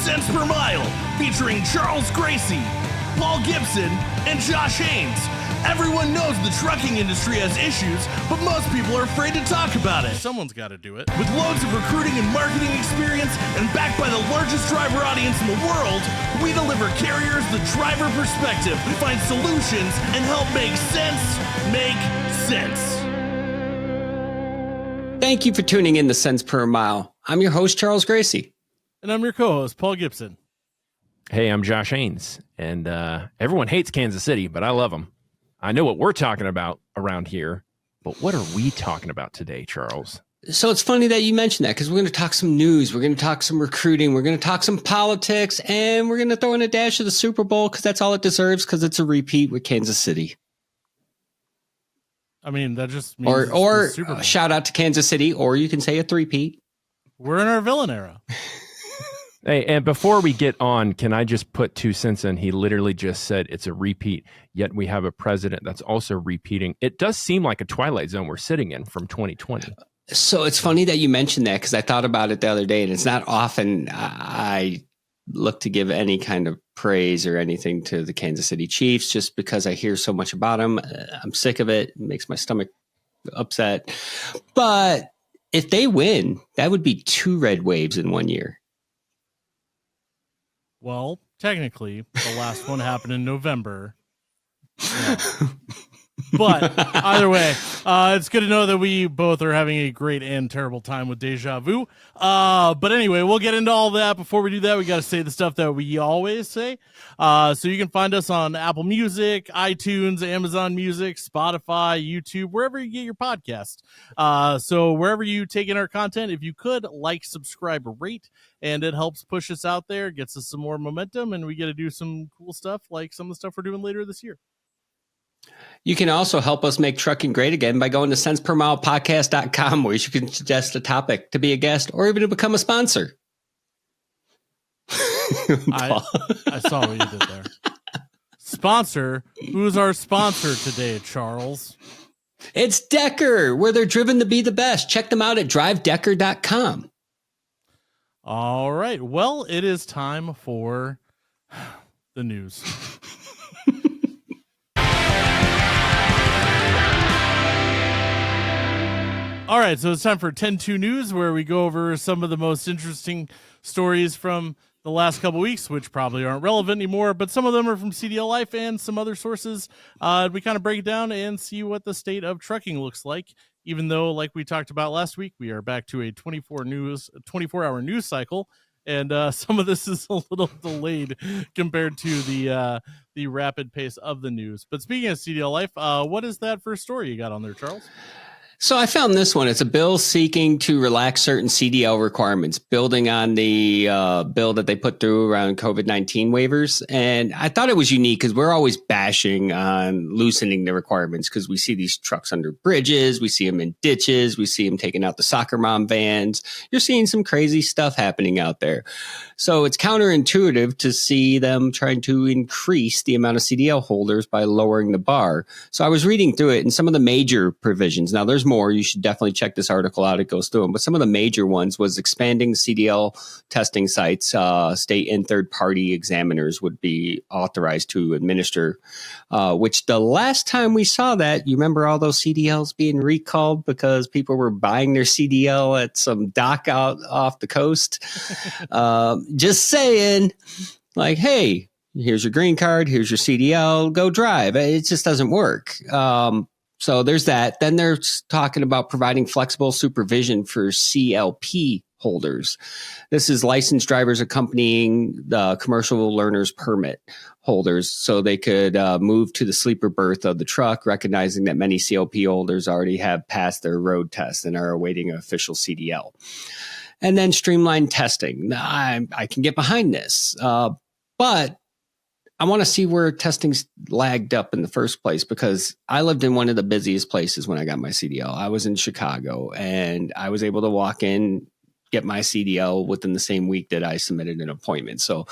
Cents Per Mile, featuring Charles Gracie, Paul Gibson, and Josh Haynes. Everyone knows the trucking industry has issues, but most people are afraid to talk about it. Someone's got to do it. With loads of recruiting and marketing experience and backed by the largest driver audience in the world, we deliver carriers the driver perspective, find solutions, and help make sense make sense. Thank you for tuning in to Cents Per Mile. I'm your host, Charles Gracie. And I'm your co-host, Paul Gibson. Hey, I'm Josh Haynes, and everyone hates Kansas City, but I love them. I know what we're talking about around here, but what are we talking about today, Charles? So it's funny that you mentioned that because we're going to talk some news. We're going to talk some recruiting. We're going to talk some politics, and we're going to throw in a dash of the Super Bowl because that's all it deserves because it's a repeat with Kansas City. I mean, that just means or Super Bowl. Shout out to Kansas City, or you can say a three-peat. We're in our villain era. Hey, and before we get on, can I just put 2 cents in? He literally just said it's a repeat, yet we have a president that's also repeating. It does seem like a Twilight Zone we're sitting in from 2020. So it's funny that you mentioned that because I thought about it the other day, and it's not often I look to give any kind of praise or anything to the Kansas City Chiefs just because I hear so much about them. I'm sick of it. It makes my stomach upset. But if they win, that would be 2 red waves in 1 year. Well, technically, the last one happened in November. Yeah. But either way, it's good to know that we both are having a great and terrible time with deja vu. But anyway, we'll get into all that. Before we do that, we got to say the stuff that we always say. So you can find us on Apple Music, iTunes, Amazon Music, Spotify, YouTube, wherever you get your podcast. So wherever you take in our content, if you could like, subscribe, rate, and it helps push us out there, gets us some more momentum, and we get to do some cool stuff like some of the stuff we're doing later this year. You can also help us make trucking great again by going to centspermilepodcast.com, where you can suggest a topic to be a guest or even to become a sponsor. I saw what you did there. Sponsor? Who's our sponsor today, Charles? It's Decker, where they're driven to be the best. Check them out at drivedecker.com. All right. Well, it is time for the news. All right, so it's time for 10-2 News, where we go over some of the most interesting stories from the last couple weeks, which probably aren't relevant anymore, but some of them are from CDLLIfe and some other sources. We kind of break it down and see what the state of trucking looks like, even though, like we talked about last week, we are back to a 24-hour news cycle, and some of this is a little delayed compared to the rapid pace of the news. But speaking of CDLLIfe, what is that first story you got on there, Charles? So I found this one. It's a bill seeking to relax certain CDL requirements, building on the bill that they put through around COVID-19 waivers. And I thought it was unique because we're always bashing on loosening the requirements because we see these trucks under bridges. We see them in ditches. We see them taking out the soccer mom vans. You're seeing some crazy stuff happening out there. So it's counterintuitive to see them trying to increase the amount of CDL holders by lowering the bar. So I was reading through it and some of the major provisions. Now, there's more. You should definitely check this article out. It goes through them. But some of the major ones was expanding CDL testing sites. State and third-party examiners would be authorized to administer, which the last time we saw that, you remember all those CDLs being recalled because people were buying their CDL at some dock out off the coast. Just saying, like, hey, here's your green card, here's your CDL, go drive. It just doesn't work. So there's that. Then they're talking about providing flexible supervision for CLP holders. This is licensed drivers accompanying the commercial learner's permit holders so they could move to the sleeper berth of the truck, recognizing that many CLP holders already have passed their road test and are awaiting an official CDL. And then streamlined testing. I can get behind this, but I want to see where testing's lagged up in the first place because I lived in one of the busiest places when I got my CDL. I was in Chicago and I was able to walk in, get my CDL within the same week that I submitted an appointment. So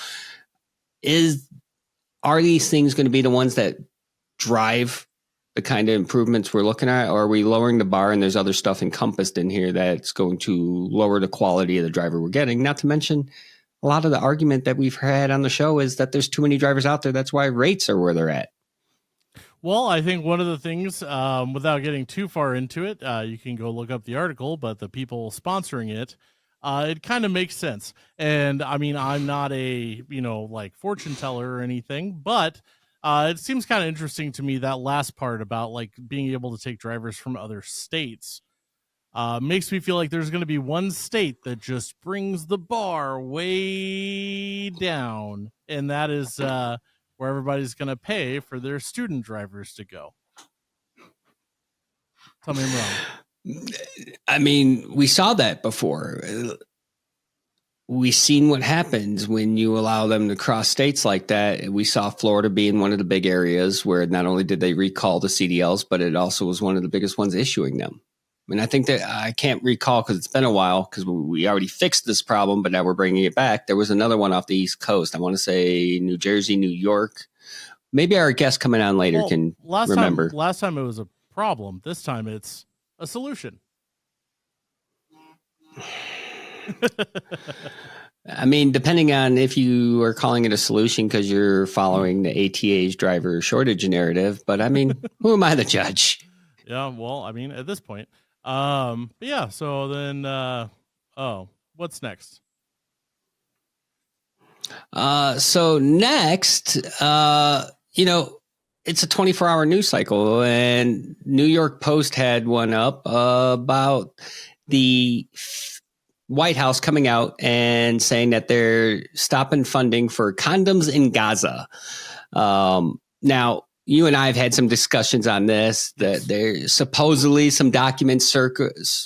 are these things going to be the ones that drive the kind of improvements we're looking at? Or are we lowering the bar and there's other stuff encompassed in here that's going to lower the quality of the driver we're getting? Not to mention, a lot of the argument that we've had on the show is that there's too many drivers out there. That's why rates are where they're at. Well, I think one of the things, without getting too far into it, you can go look up the article, but the people sponsoring it, it kind of makes sense. And I mean, I'm not a, like fortune teller or anything, but it seems kind of interesting to me, that last part about like being able to take drivers from other states. Makes me feel like there's going to be one state that just brings the bar way down, and that is where everybody's going to pay for their student drivers to go. Tell me I'm wrong. I mean, we saw that before. We've seen what happens when you allow them to cross states like that. We saw Florida being one of the big areas where not only did they recall the CDLs, but it also was one of the biggest ones issuing them. And I think that I can't recall because it's been a while because we already fixed this problem, but now we're bringing it back. There was another one off the East Coast. I want to say New Jersey, New York. Maybe our guest coming on later can remember. Last time it was a problem. This time it's a solution. I mean, depending on if you are calling it a solution because you're following the ATA's driver shortage narrative. But I mean, who am I to judge? Yeah, well, I mean, at this point. But yeah, so then what's next? So next, it's a 24-hour news cycle, and New York Post had one up about the White House coming out and saying that they're stopping funding for condoms in Gaza. Now, you and I have had some discussions on this, that there's supposedly some documents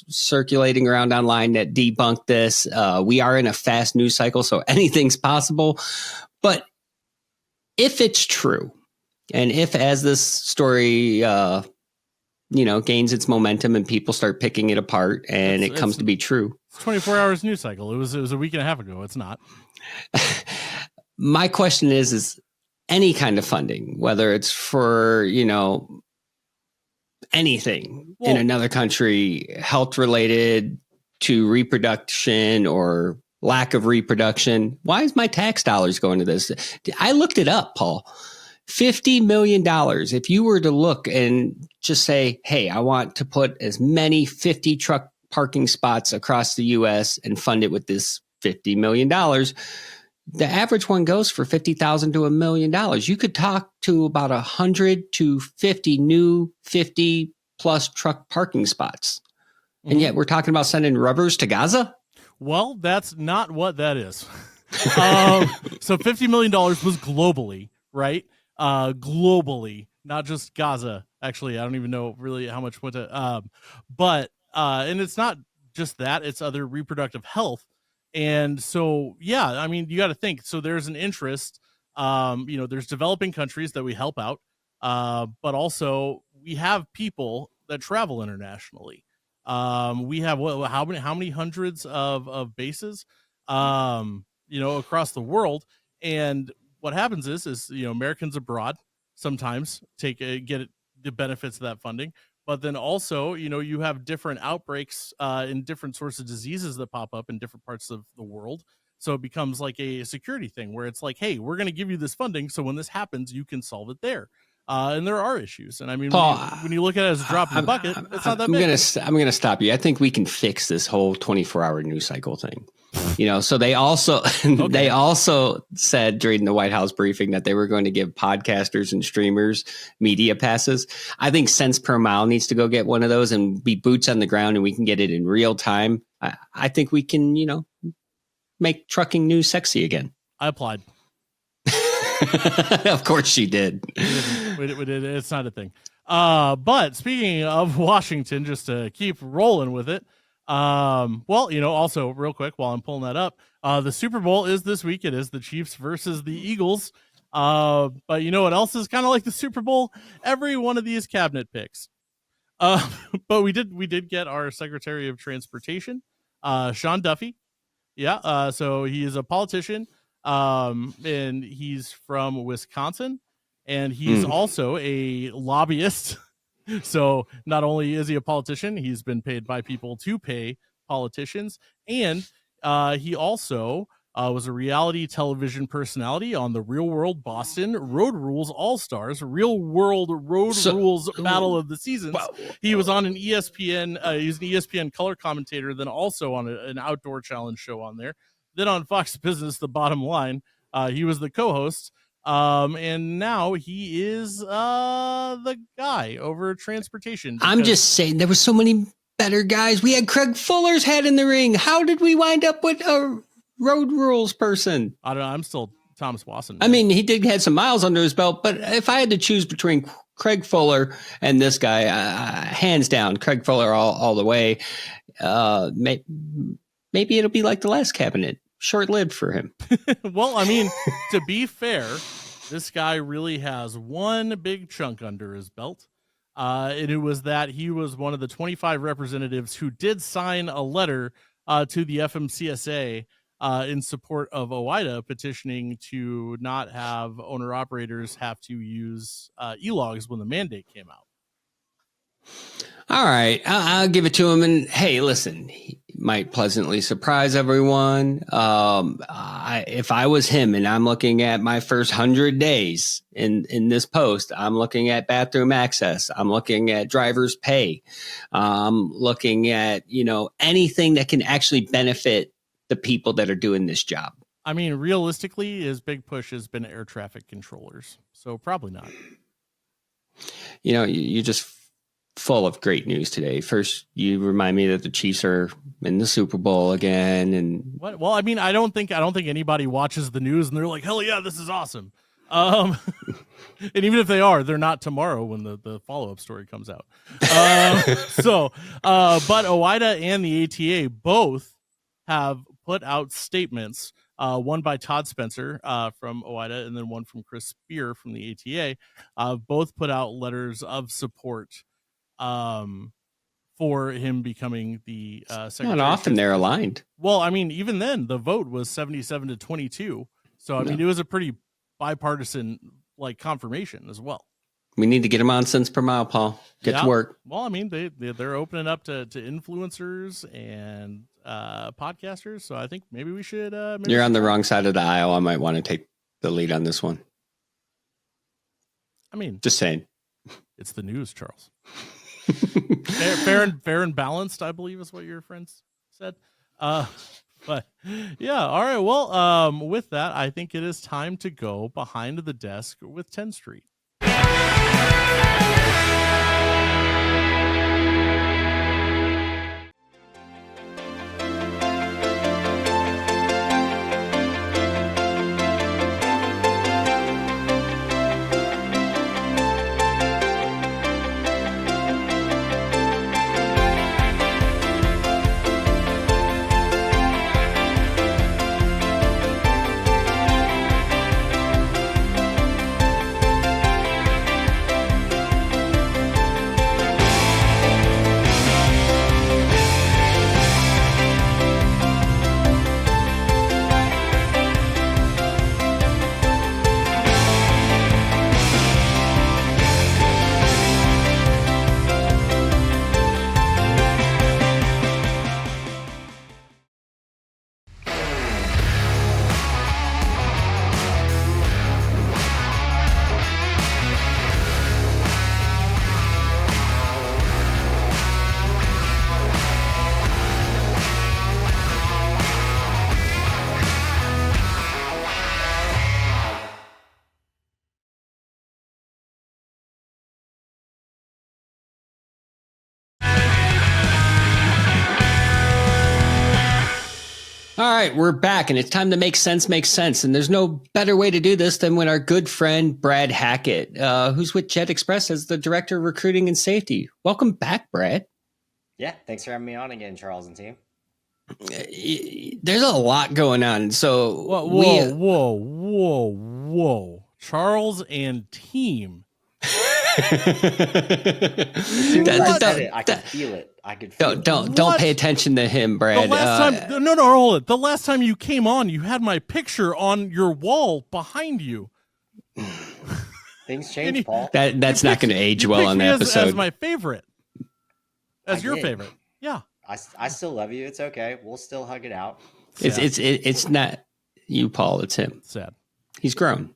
circulating around online that debunk this. We are in a fast news cycle, so anything's possible. But if it's true, and if as this story, gains its momentum and people start picking it apart and it comes to be true. It's 24 hours news cycle. It was a week and a half ago. It's not. My question is any kind of funding, whether it's for, anything in another country, health related to reproduction or lack of reproduction. Why is my tax dollars going to this? I looked it up, Paul. $50 million. If you were to look and just say, hey, I want to put as many 50 truck parking spots across the U.S. and fund it with this $50 million, the average one goes for $50,000 to $1 million. You could talk to about 100 to 50 new 50 plus truck parking spots. And yet we're talking about sending rubbers to Gaza? Well, that's not what that is. So $50 million was globally, right? Globally, not just Gaza. Actually, I don't even know really how much went to, and it's not just that, it's other reproductive health. And so, yeah, I mean, you got to think. So there's an interest, there's developing countries that we help out, but also we have people that travel internationally. We have how many hundreds of bases, across the world. And what happens is Americans abroad sometimes get the benefits of that funding. But then also, you have different outbreaks in different sorts of diseases that pop up in different parts of the world. So it becomes like a security thing where it's like, hey, we're going to give you this funding, so when this happens, you can solve it there. And there are issues. And I mean, Paul, when you look at it as a drop in the bucket, it's not that big. I'm going to stop you. I think we can fix this whole 24-hour news cycle thing. So they also they also said during the White House briefing that they were going to give podcasters and streamers media passes. I think cents per mile needs to go get one of those and be boots on the ground, and we can get it in real time. I think we can, make trucking news sexy again. I applied. Of course she did. We did. It's not a thing. But speaking of Washington, just to keep rolling with it. Also real quick while I'm pulling that up, the Super Bowl is this week. It is the Chiefs versus the Eagles. But you know what else is kind of like the Super Bowl? Every one of these cabinet picks. But we did get our Secretary of Transportation, Sean Duffy. Yeah. So he is a politician. And he's from Wisconsin, and he's also a lobbyist. So not only is he a politician, he's been paid by people to pay politicians, and he also was a reality television personality on the Real World Boston, Road Rules All-Stars, Real World Road Rules Battle of the Seasons. Wow. He was on an ESPN, he's an ESPN color commentator, then also on an outdoor challenge show on there. Then on Fox Business, The Bottom Line, he was the co-host. And now he is the guy over transportation. I'm just saying, there were so many better guys. We had Craig Fuller's head in the ring. How did we wind up with a road rules person? I don't know. I'm still Thomas Wasson. I mean, he did have some miles under his belt, but if I had to choose between Craig Fuller and this guy, hands down, Craig Fuller all the way. Maybe it'll be like the last cabinet, short-lived for him. Well, I mean, to be fair, this guy really has one big chunk under his belt. And it was that he was one of the 25 representatives who did sign a letter to the FMCSA in support of OOIDA petitioning to not have owner-operators have to use e-logs when the mandate came out. All right, I'll give it to him. And hey, listen, he might pleasantly surprise everyone. If I was him and I'm looking at my first 100 days in this post, I'm looking at bathroom access. I'm looking at driver's pay. I'm looking at, anything that can actually benefit the people that are doing this job. I mean, realistically, his big push has been air traffic controllers. So probably not. You just full of great news today. First, you remind me that the Chiefs are in the Super Bowl again, and what? Well, I mean, I don't think anybody watches the news and they're like, "Hell yeah, this is awesome." And even if they are, they're not tomorrow when the follow-up story comes out. But OOIDA and the ATA both have put out statements. One by Todd Spencer from OOIDA, and then one from Chris Spear from the ATA. Both put out letters of support for him becoming the secretary. Not often they're aligned. Well, I mean, even then, the vote was 77-22. So, I mean, it was a pretty bipartisan confirmation as well. We need to get him on cents per mile, Paul. Get to work. Well, I mean, they're opening up to influencers and podcasters. So I think maybe we should. You're on the wrong side of the aisle. I might want to take the lead on this one. I mean, just saying. It's the news, Charles. fair and balanced, I believe, is what your friends said. But yeah, all right. Well, with that, I think it is time to go behind the desk with Tenstreet. All right, we're back, and it's time to make sense. And there's no better way to do this than with our good friend, Brad Hackett, who's with Jet Express as the Director of Recruiting and Safety. Welcome back, Brad. Yeah, thanks for having me on again, Charles and team. There's a lot going on. So whoa. Charles and team. I could feel it. Don't pay attention to him, Brad. Hold it. The last time you came on, you had my picture on your wall behind you. Things change, Paul. That's not going to age well on the episode. As my favorite, your favorite. Yeah. I still love you. It's okay. We'll still hug it out. It's not. you, Paul. It's him. Sad. He's grown.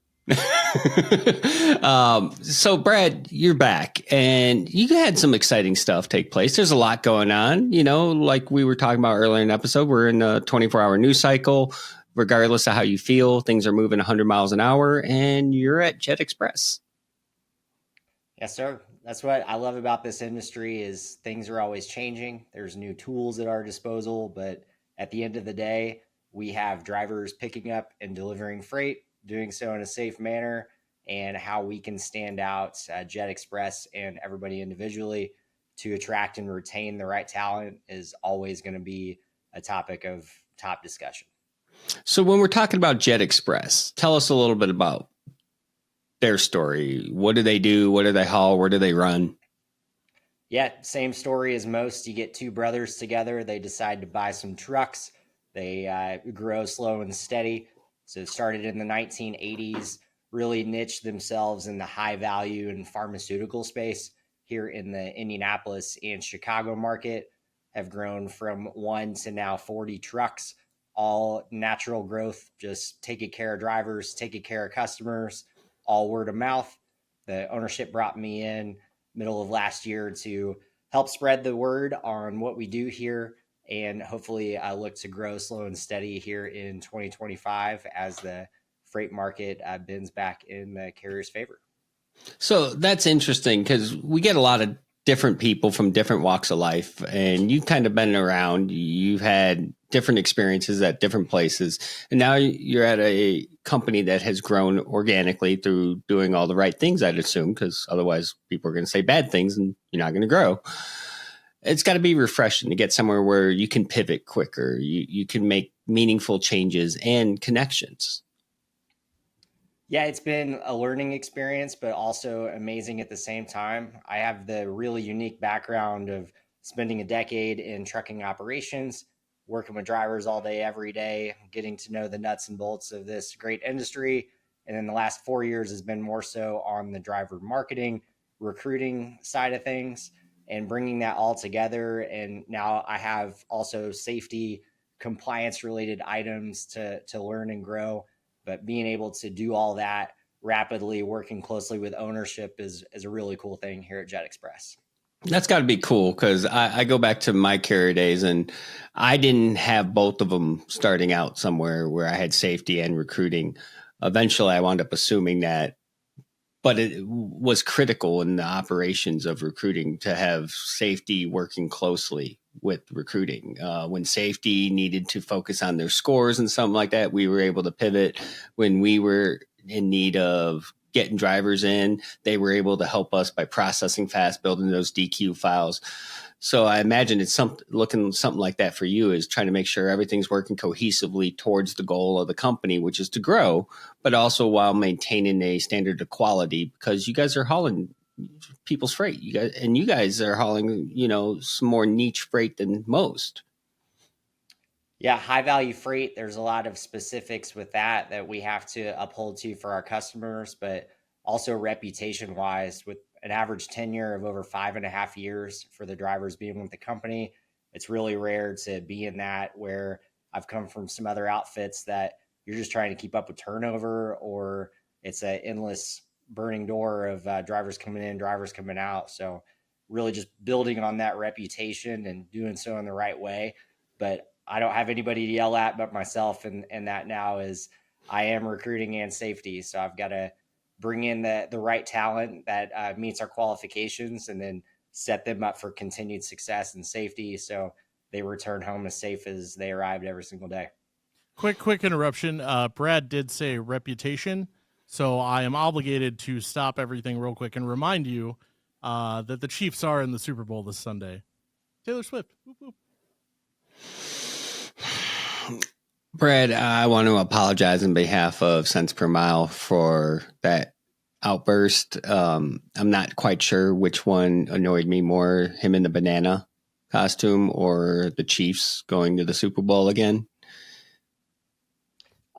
So Brad, you're back and you had some exciting stuff take place. There's a lot going on, like we were talking about earlier in the episode. We're in a 24-hour news cycle. Regardless of how you feel, things are moving 100 miles an hour and you're at Jet Express. Yes, sir. That's what I love about this industry is things are always changing. There's new tools at our disposal, but at the end of the day, we have drivers picking up and delivering freight, doing so in a safe manner, and how we can stand out Jet Express and everybody individually to attract and retain the right talent is always going to be a topic of top discussion. So when we're talking about Jet Express, tell us a little bit about their story. What do they do? What do they haul? Where do they run? Yeah, same story as most. You get two brothers together. They decide to buy some trucks. They grow slow and steady. So it started in the 1980s, really niched themselves in the high value and pharmaceutical space here in the Indianapolis and Chicago market, have grown from 1 to now 40 trucks, all natural growth, just taking care of drivers, taking care of customers, all word of mouth. The ownership brought me in middle of last year to help spread the word on what we do here. And hopefully I look to grow slow and steady here in 2025 as the freight market bends back in the carrier's favor. So that's interesting because we get a lot of different people from different walks of life, and you've kind of been around. You've had different experiences at different places, and now you're at a company that has grown organically through doing all the right things, I'd assume, because otherwise people are going to say bad things and you're not going to grow. It's got to be refreshing to get somewhere where you can pivot quicker. You can make meaningful changes and connections. Yeah, it's been a learning experience, but also amazing at the same time. I have the really unique background of spending a decade in trucking operations, working with drivers all day, every day, getting to know the nuts and bolts of this great industry. And then the last 4 years has been more so on the driver marketing, recruiting side of things, and bringing that all together. And now I have also safety, compliance related items to learn and grow. But being able to do all that rapidly, working closely with ownership is a really cool thing here at Jet Express. That's got to be cool because I go back to my carrier days and I didn't have both of them starting out somewhere where I had safety and recruiting. Eventually, I wound up assuming that, but it was critical in the operations of recruiting to have safety working closely with recruiting. When safety needed to focus on their scores and something like that, we were able to pivot. When we were in need of getting drivers in, they were able to help us by processing fast, building those DQ files. So I imagine it's something like that for you, is trying to make sure everything's working cohesively towards the goal of the company, which is to grow, but also while maintaining a standard of quality, because you guys are hauling people's freight. You guys are hauling, some more niche freight than most. Yeah, high value freight. There's a lot of specifics with that we have to uphold to for our customers, but also reputation wise, with an average tenure of over 5.5 years for the drivers being with the company. It's really rare to be in that, where I've come from some other outfits that you're just trying to keep up with turnover, or it's an endless burning door of drivers coming in, drivers coming out. So really just building on that reputation and doing so in the right way. But I don't have anybody to yell at but myself, and that now is I am recruiting and safety. So I've got to bring in the right talent that meets our qualifications, and then set them up for continued success and safety, so they return home as safe as they arrived every single day. Quick interruption. Brad did say reputation, so I am obligated to stop everything real quick and remind you that the Chiefs are in the Super Bowl this Sunday. Taylor Swift. Whoop, whoop. Brad, I want to apologize on behalf of Cents Per Mile for that outburst. I'm not quite sure which one annoyed me more, him in the banana costume or the Chiefs going to the Super Bowl again.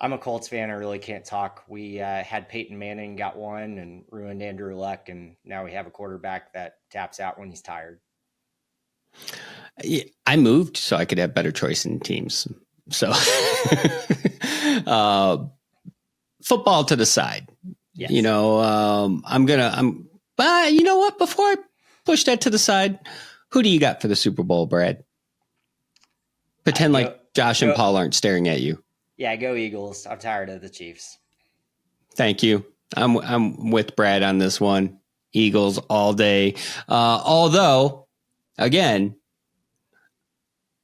I'm a Colts fan. I really can't talk. We had Peyton Manning, got one, and ruined Andrew Luck, and now we have a quarterback that taps out when he's tired. I moved so I could have better choice in teams. So, football to the side. Yes. You know, but you know what? Before I push that to the side, who do you got for the Super Bowl, Brad? Pretend like Josh and Paul aren't staring at you. Yeah, go Eagles. I'm tired of the Chiefs. Thank you. I'm with Brad on this one. Eagles all day. Although, again,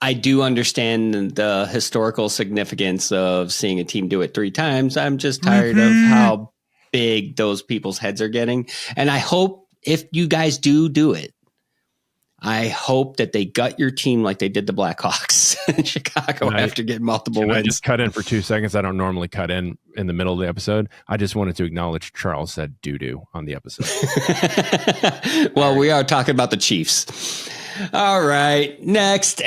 I do understand the historical significance of seeing a team do it 3 times. I'm just tired of how big those people's heads are getting. And I hope if you guys do it, I hope that they gut your team like they did the Blackhawks in Chicago after getting multiple wins. I just cut in for 2 seconds? I don't normally cut in the middle of the episode. I just wanted to acknowledge Charles said doo-doo on the episode. Well, we are talking about the Chiefs. All right, next.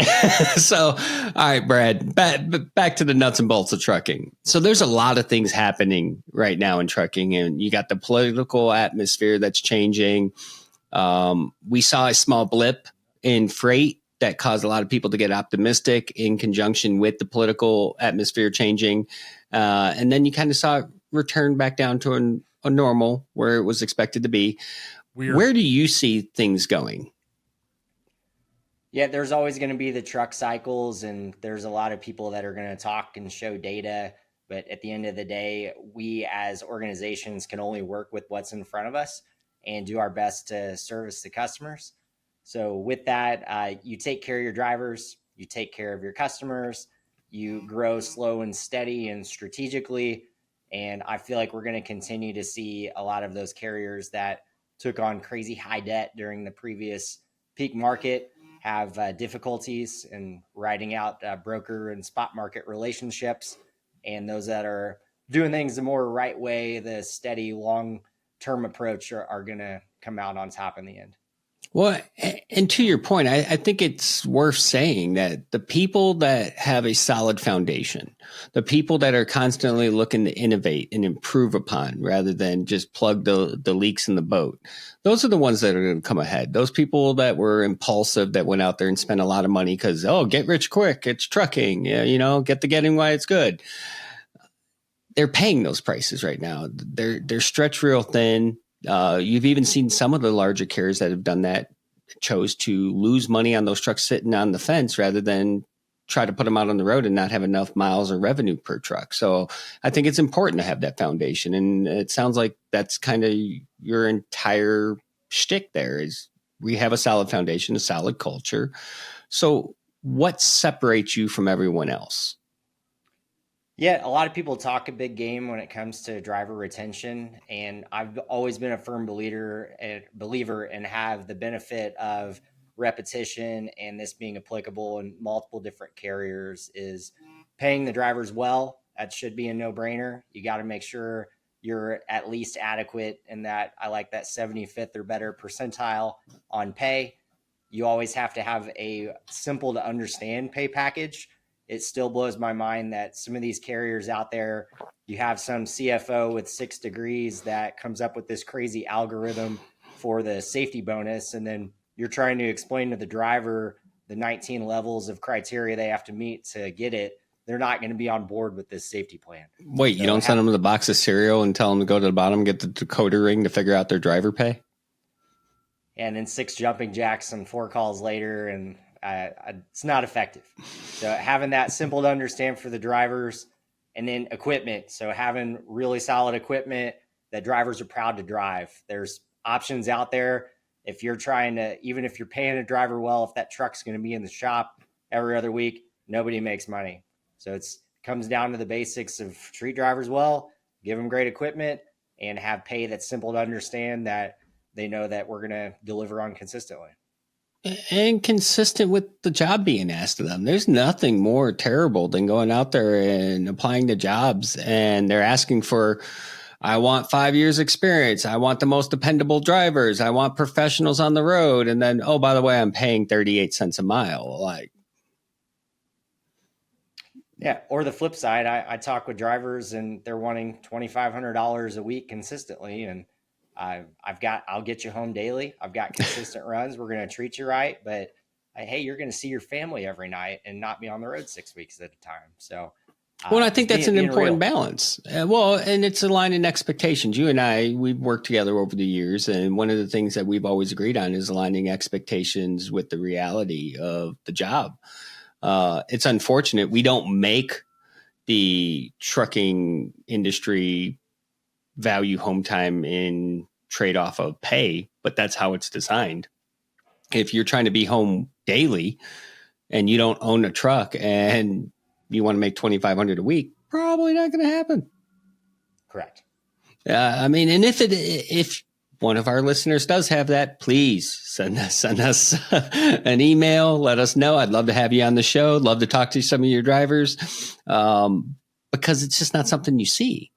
So, all right, Brad, back to the nuts and bolts of trucking. So there's a lot of things happening right now in trucking, and you got the political atmosphere that's changing. We saw a small blip in freight that caused a lot of people to get optimistic in conjunction with the political atmosphere changing. And then you kind of saw it return back down to a normal where it was expected to be. Weird. Where do you see things going? Yeah, there's always going to be the truck cycles, and there's a lot of people that are going to talk and show data. But at the end of the day, we as organizations can only work with what's in front of us and do our best to service the customers. So with that, you take care of your drivers, you take care of your customers, you grow slow and steady and strategically. And I feel like we're going to continue to see a lot of those carriers that took on crazy high debt during the previous peak market have difficulties in riding out broker and spot market relationships. And those that are doing things the more right way, the steady long-term approach are going to come out on top in the end. Well, and to your point, I think it's worth saying that the people that have a solid foundation, the people that are constantly looking to innovate and improve upon rather than just plug the leaks in the boat, those are the ones that are going to come ahead. Those people that were impulsive, that went out there and spent a lot of money because, get rich quick, it's trucking, get the getting why it's good. They're paying those prices right now. They're stretched real thin. You've even seen some of the larger carriers that have done that, chose to lose money on those trucks sitting on the fence rather than try to put them out on the road and not have enough miles or revenue per truck. So I think it's important to have that foundation. And it sounds like that's kind of your entire shtick there is we have a solid foundation, a solid culture. So what separates you from everyone else? Yeah, a lot of people talk a big game when it comes to driver retention, and I've always been a firm believer and have the benefit of repetition and this being applicable in multiple different carriers is paying the drivers well. That should be a no-brainer. You got to make sure you're at least adequate in that. I like that 75th or better percentile on pay. You always have to have a simple to understand pay package. It still blows my mind that some of these carriers out there, you have some CFO with 6 degrees that comes up with this crazy algorithm for the safety bonus. And then you're trying to explain to the driver the 19 levels of criteria they have to meet to get it. They're not going to be on board with this safety plan. Wait, you don't send them the box of cereal and tell them to go to the bottom, get the decoder ring to figure out their driver pay? And then 6 jumping jacks and 4 calls later, and it's not effective. So having that simple to understand for the drivers, and then equipment. So having really solid equipment that drivers are proud to drive. There's options out there. If you're trying to, even if you're paying a driver well, if that truck's going to be in the shop every other week, nobody makes money. So it comes down to the basics of treat drivers well, give them great equipment, and have pay that's simple to understand that they know that we're going to deliver on consistently. And consistent with the job being asked of them. There's nothing more terrible than going out there and applying to jobs and they're asking for, I want 5 years experience. I want the most dependable drivers. I want professionals on the road. And then, oh, by the way, I'm paying 38 cents a mile. Yeah. Or the flip side, I talk with drivers and they're wanting $2,500 a week consistently. And I'll get you home daily. I've got consistent runs. We're going to treat you right. But hey, you're going to see your family every night and not be on the road 6 weeks at a time. So, well, I think that's an important real. balance. Well, and it's aligning expectations. You and I, we've worked together over the years, and one of the things that we've always agreed on is aligning expectations with the reality of the job. It's unfortunate we don't make the trucking industry value home time in trade-off of pay, but that's how it's designed. If you're trying to be home daily and you don't own a truck and you want to make $2,500 a week, probably not going to happen. Correct. I mean, and if one of our listeners does have that, please send us an email. Let us know. I'd love to have you on the show. Love to talk to some of your drivers, because it's just not something you see.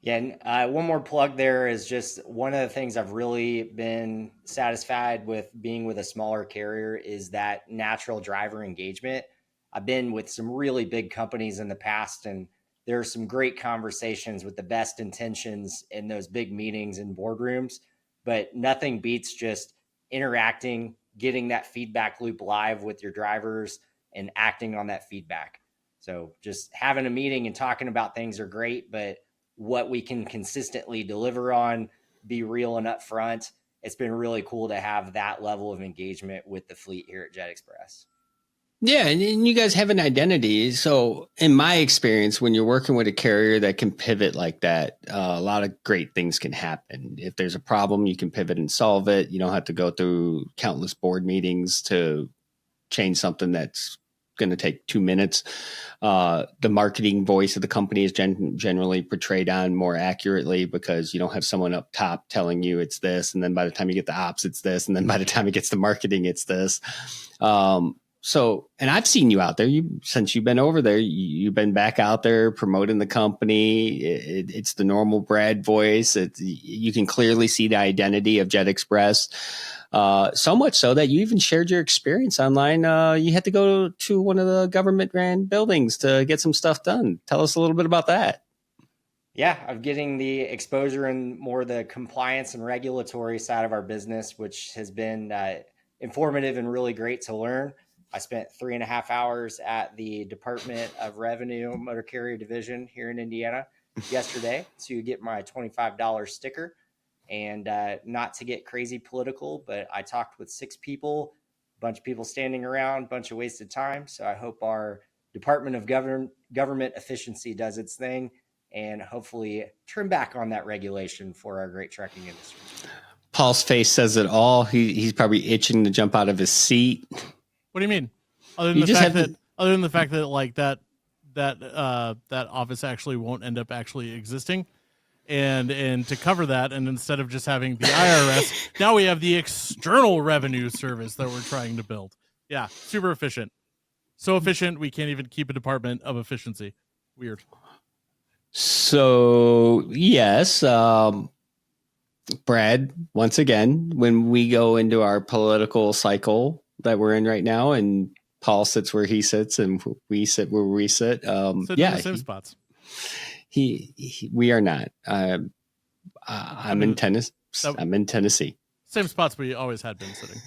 Yeah, and one more plug there is just one of the things I've really been satisfied with being with a smaller carrier is that natural driver engagement. I've been with some really big companies in the past, and there are some great conversations with the best intentions in those big meetings and boardrooms, but nothing beats just interacting, getting that feedback loop live with your drivers and acting on that feedback. So just having a meeting and talking about things are great, but what we can consistently deliver on, be real and upfront. It's been really cool to have that level of engagement with the fleet here at Jet Express. Yeah, and you guys have an identity. So in my experience, when you're working with a carrier that can pivot like that, a lot of great things can happen. If there's a problem, you can pivot and solve it. You don't have to go through countless board meetings to change something that's going to take 2 minutes. The marketing voice of the company is generally portrayed on more accurately because you don't have someone up top telling you it's this. And then by the time you get the ops, it's this. And then by the time it gets to marketing, it's this. So, and I've seen you out there. Since you've been over there, you've been back out there promoting the company. It's the normal Brad voice. You can clearly see the identity of Jet Express. So much so that you even shared your experience online. You had to go to one of the government ran buildings to get some stuff done. Tell us a little bit about that. Yeah, I'm getting the exposure and more the compliance and regulatory side of our business, which has been informative and really great to learn. I spent 3.5 hours at the Department of Revenue Motor Carrier Division here in Indiana yesterday to get my $25 sticker. And not to get crazy political, but I talked with 6 people, a bunch of people standing around, a bunch of wasted time. So I hope our Department of Government Efficiency does its thing and hopefully trim back on that regulation for our great trucking industry. Paul's face says it all. He's probably itching to jump out of his seat. What do you mean? Other than the fact that like that office actually won't end up actually existing, and to cover that, and instead of just having the IRS, now we have the External Revenue Service that we're trying to build. Yeah, super efficient. So efficient we can't even keep a department of efficiency. Weird. So yes, Brad, once again, when we go into our political cycle that we're in right now, and Paul sits where he sits and we sit where we sit. Sit in the same spots. We are not. I'm in Tennessee. I'm in Tennessee. Same spots we always had been sitting.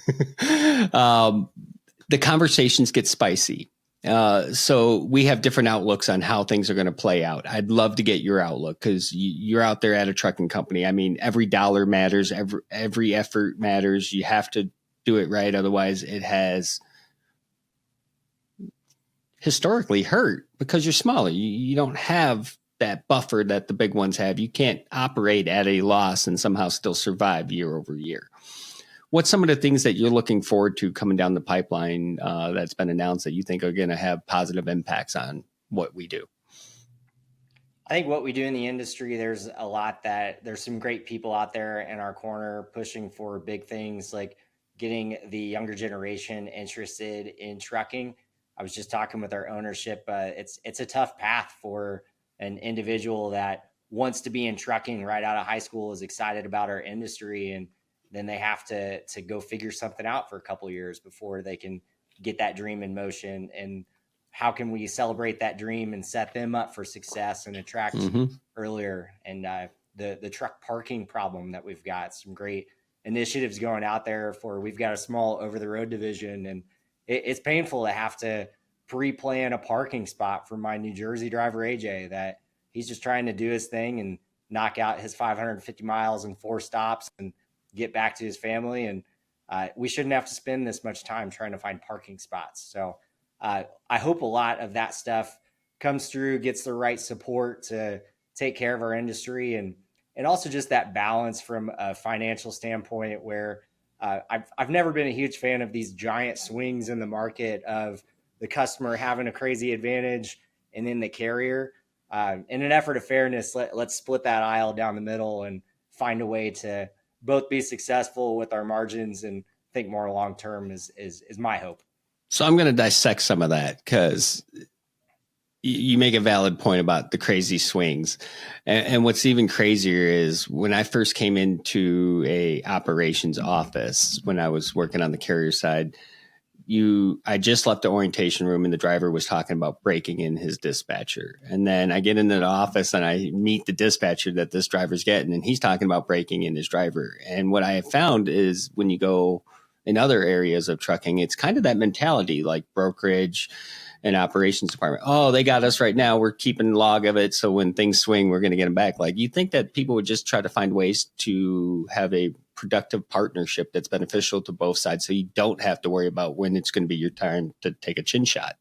The conversations get spicy. So we have different outlooks on how things are going to play out. I'd love to get your outlook because you're out there at a trucking company. I mean, every dollar matters. Every effort matters. You have to do it right. Otherwise, it has historically hurt because you're smaller. You don't have that buffer that the big ones have. You can't operate at a loss and somehow still survive year over year. What's some of the things that you're looking forward to coming down the pipeline that's been announced that you think are going to have positive impacts on what we do? I think what we do in the industry, there's some great people out there in our corner pushing for big things like getting the younger generation interested in trucking. I was just talking with our ownership. It's a tough path for an individual that wants to be in trucking right out of high school, is excited about our industry, and then they have to go figure something out for a couple of years before they can get that dream in motion. And how can we celebrate that dream and set them up for success and attract earlier? And the truck parking problem that we've got, some great initiatives going out there for, we've got a small over the road division, and it's painful to have to pre-plan a parking spot for my New Jersey driver, AJ, that he's just trying to do his thing and knock out his 550 miles in 4 stops and get back to his family. And we shouldn't have to spend this much time trying to find parking spots. So I hope a lot of that stuff comes through, gets the right support to take care of our industry, and also just that balance from a financial standpoint where I've never been a huge fan of these giant swings in the market of the customer having a crazy advantage and then the carrier. In an effort of fairness, let's split that aisle down the middle and find a way to both be successful with our margins and think more long term is my hope. So I'm going to dissect some of that, because you make a valid point about the crazy swings. And what's even crazier is when I first came into a operations office, when I was working on the carrier side, I just left the orientation room and the driver was talking about breaking in his dispatcher. And then I get into the office and I meet the dispatcher that this driver's getting, and he's talking about breaking in his driver. And what I have found is when you go in other areas of trucking, it's kind of that mentality, like brokerage and operations department. Oh, they got us right now. We're keeping log of it. So when things swing, we're going to get them back. Like, you think that people would just try to find ways to have a productive partnership that's beneficial to both sides, so you don't have to worry about when it's going to be your time to take a chin shot.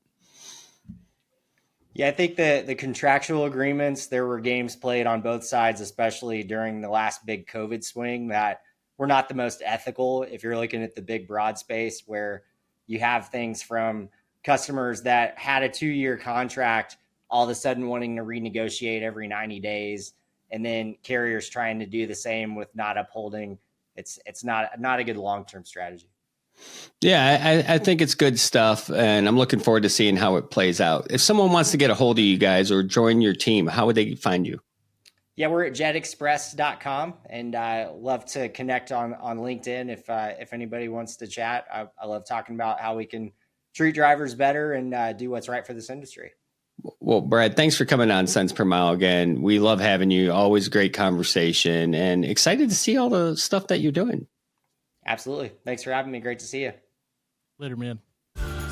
Yeah, I think the contractual agreements, there were games played on both sides, especially during the last big COVID swing, that were not the most ethical. If you're looking at the big broad space where you have things from customers that had a 2-year contract all of a sudden wanting to renegotiate every 90 days, and then carriers trying to do the same with not upholding. It's not a good long-term strategy. Yeah, I think it's good stuff, and I'm looking forward to seeing how it plays out. If someone wants to get a hold of you guys or join your team, how would they find you? Yeah, we're at jetexpress.com, and I love to connect on LinkedIn if anybody wants to chat. I love talking about how we can treat drivers better and do what's right for this industry. Well, Brad, thanks for coming on Cents Per Mile again. We love having you. Always great conversation, and excited to see all the stuff that you're doing. Absolutely. Thanks for having me. Great to see you. Later, man.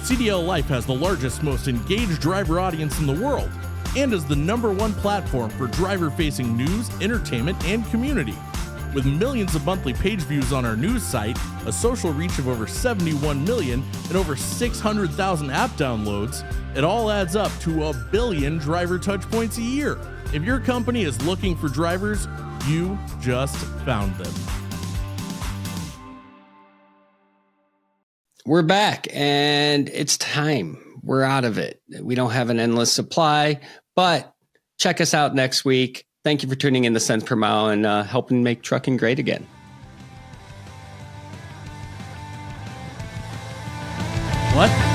CDLLIfe has the largest, most engaged driver audience in the world and is the #1 platform for driver-facing news, entertainment, and community. With millions of monthly page views on our news site, a social reach of over 71 million, and over 600,000 app downloads, it all adds up to 1 billion driver touchpoints a year. If your company is looking for drivers, you just found them. We're back, and it's time. We're out of it. We don't have an endless supply, but check us out next week. Thank you for tuning in to Cents Per Mile and helping make trucking great again. What?